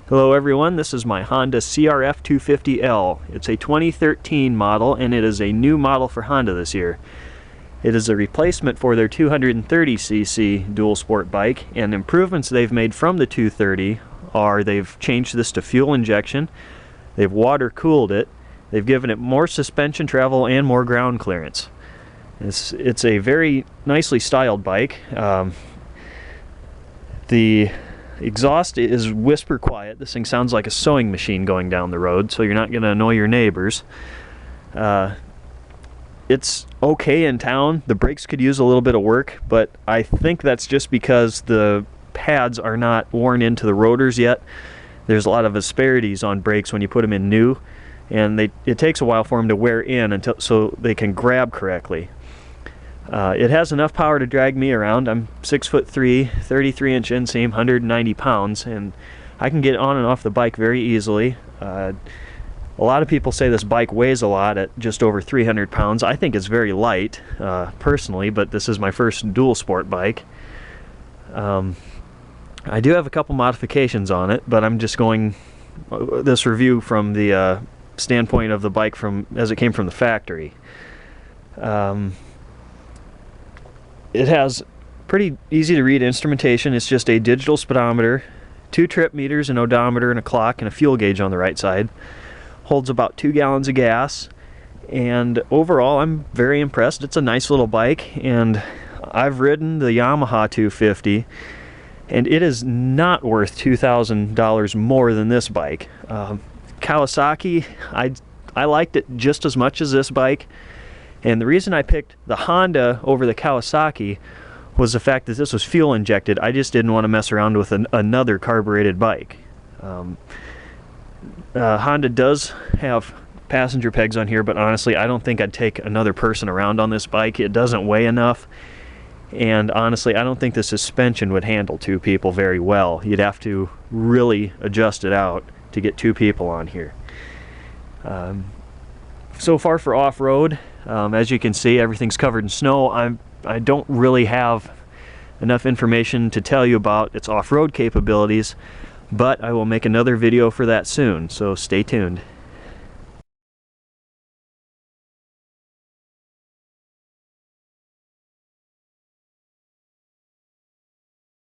Hello everyone, this is my Honda CRF250L. It's a 2013 model and it is a new model for Honda this year. It is a replacement for their 230cc dual sport bike, and improvements they've made from the 230 are they've changed this to fuel injection, they've water cooled it, they've given it more suspension travel and more ground clearance. It's a very nicely styled bike. The exhaust is whisper quiet. This thing sounds like a sewing machine going down the road, so you're not going to annoy your neighbors. It's okay in town. The brakes could use a little bit of work, but I think that's just because the pads are not worn into the rotors yet. There's a lot of asperities on brakes when you put them in new, and it takes a while for them to wear in so they can grab correctly. It has enough power to drag me around. I'm 6'3", 33-inch inseam, 190 pounds, and I can get on and off the bike very easily. A lot of people say this bike weighs a lot at just over 300 pounds. I think it's very light, personally, but this is my first dual sport bike. I do have a couple modifications on it, but I'm just going this review from the standpoint of the bike as it came from the factory. It has pretty easy to read instrumentation. It's just a digital speedometer, 2 trip meters, an odometer, and a clock, and a fuel gauge on the right side. Holds about 2 gallons of gas, and overall I'm very impressed. It's a nice little bike, and I've ridden the Yamaha 250, and it is not worth $2,000 more than this bike. Kawasaki, I liked it just as much as this bike. And the reason I picked the Honda over the Kawasaki was the fact that this was fuel injected. I just didn't want to mess around with another carbureted bike. Honda does have passenger pegs on here, but honestly I don't think I'd take another person around on this bike. It doesn't weigh enough, and honestly I don't think the suspension would handle 2 people very well. You'd have to really adjust it out to get 2 people on here. So far for off-road, as you can see, everything's covered in snow. I don't really have enough information to tell you about its off-road capabilities, but I will make another video for that soon, so stay tuned.